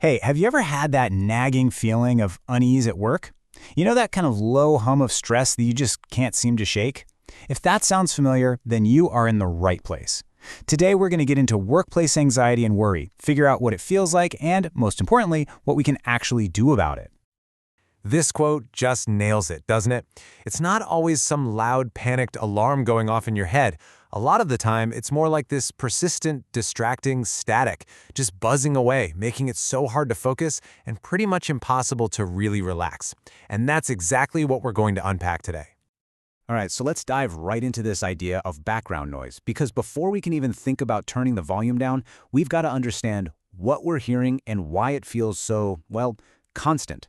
Hey, have you ever had that nagging feeling of unease at work? You know that kind of low hum of stress that you just can't seem to shake? If that sounds familiar, then you are in the right place. Today we're going to get into workplace anxiety and worry, figure out what it feels like, and, most importantly, what we can actually do about it. This quote just nails it, doesn't it? It's not always some loud, panicked alarm going off in your head. A lot of the time, it's more like this persistent, distracting static, just buzzing away, making it so hard to focus and pretty much impossible to really relax. And that's exactly what we're going to unpack today. All right, so let's dive right into this idea of background noise, because before we can even think about turning the volume down, we've got to understand what we're hearing and why it feels so, well, constant.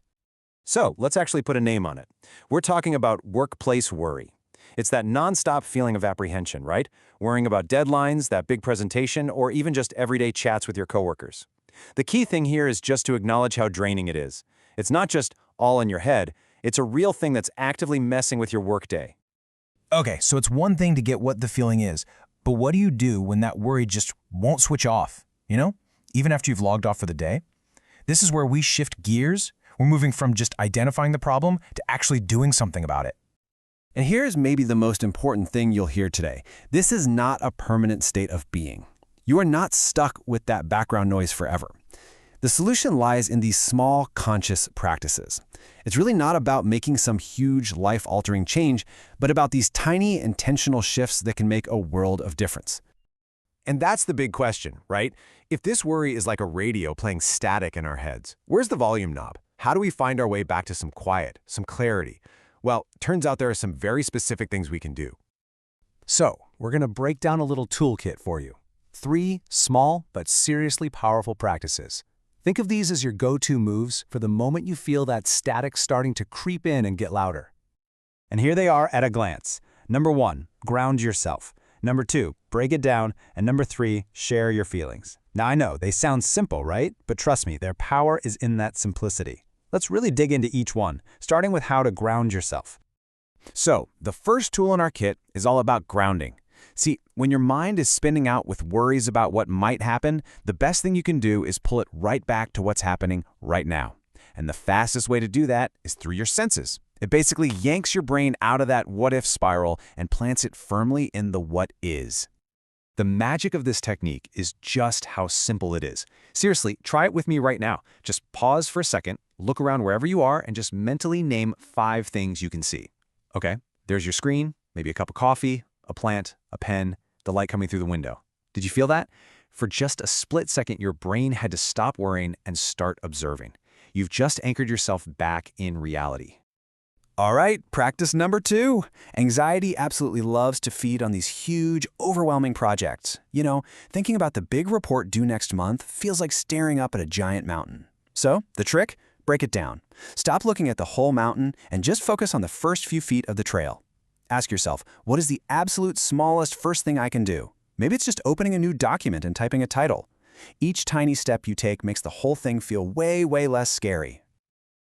So let's actually put a name on it. We're talking about workplace worry. It's that nonstop feeling of apprehension, right? Worrying about deadlines, that big presentation, or even just everyday chats with your coworkers. The key thing here is just to acknowledge how draining it is. It's not just all in your head, it's a real thing that's actively messing with your workday. Okay, so it's one thing to get what the feeling is, but what do you do when that worry just won't switch off, even after you've logged off for the day? This is where we shift gears. We're moving from just identifying the problem to actually doing something about it. And here's maybe the most important thing you'll hear today. This is not a permanent state of being. You are not stuck with that background noise forever. The solution lies in these small, conscious practices. It's really not about making some huge, life-altering change, but about these tiny, intentional shifts that can make a world of difference. And that's the big question, right? If this worry is like a radio playing static in our heads, where's the volume knob? How do we find our way back to some quiet, some clarity? Well, turns out there are some very specific things we can do. So, we're going to break down a little toolkit for you. 3 small but seriously powerful practices. Think of these as your go-to moves for the moment you feel that static starting to creep in and get louder. And here they are at a glance. Number 1, ground yourself. Number 2, break it down. And number 3, share your feelings. Now I know, they sound simple, right? But trust me, their power is in that simplicity. Let's really dig into each one, starting with how to ground yourself. So, the first tool in our kit is all about grounding. See, when your mind is spinning out with worries about what might happen, the best thing you can do is pull it right back to what's happening right now. And the fastest way to do that is through your senses. It basically yanks your brain out of that what-if spiral and plants it firmly in the what is. The magic of this technique is just how simple it is. Seriously, try it with me right now. Just pause for a second, look around wherever you are, and just mentally name 5 things you can see. Okay, there's your screen, maybe a cup of coffee, a plant, a pen, the light coming through the window. Did you feel that? For just a split second, your brain had to stop worrying and start observing. You've just anchored yourself back in reality. All right, practice number 2. Anxiety absolutely loves to feed on these huge, overwhelming projects. Thinking about the big report due next month feels like staring up at a giant mountain. So, the trick? Break it down. Stop looking at the whole mountain and just focus on the first few feet of the trail. Ask yourself, what is the absolute smallest first thing I can do? Maybe it's just opening a new document and typing a title. Each tiny step you take makes the whole thing feel way, way less scary.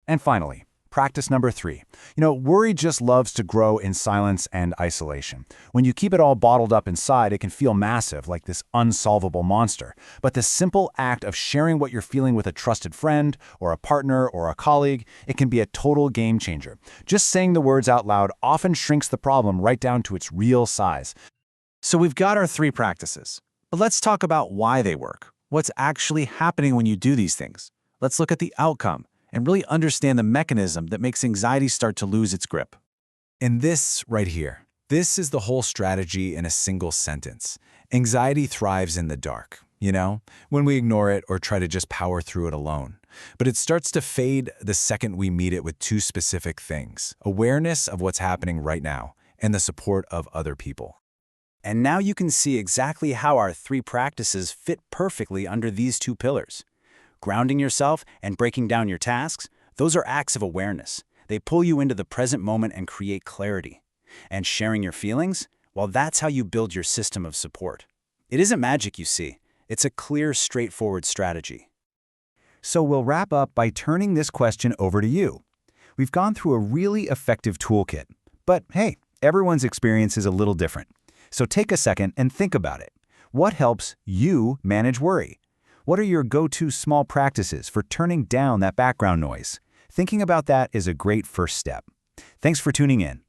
And finally, practice number 3. Worry just loves to grow in silence and isolation. When you keep it all bottled up inside, it can feel massive, like this unsolvable monster. But the simple act of sharing what you're feeling with a trusted friend, or a partner, or a colleague, it can be a total game changer. Just saying the words out loud often shrinks the problem right down to its real size. So we've got our 3 practices. But let's talk about why they work. What's actually happening when you do these things? Let's look at the outcome and really understand the mechanism that makes anxiety start to lose its grip. And this right here, this is the whole strategy in a single sentence. Anxiety thrives in the dark, when we ignore it or try to just power through it alone. But it starts to fade the second we meet it with 2 specific things: awareness of what's happening right now and the support of other people. And now you can see exactly how our 3 practices fit perfectly under these 2 pillars. Grounding yourself and breaking down your tasks, those are acts of awareness. They pull you into the present moment and create clarity. And sharing your feelings, well, that's how you build your system of support. It isn't magic, you see. It's a clear, straightforward strategy. So we'll wrap up by turning this question over to you. We've gone through a really effective toolkit. But hey, everyone's experience is a little different. So take a second and think about it. What helps you manage worry? What are your go-to small practices for turning down that background noise? Thinking about that is a great first step. Thanks for tuning in.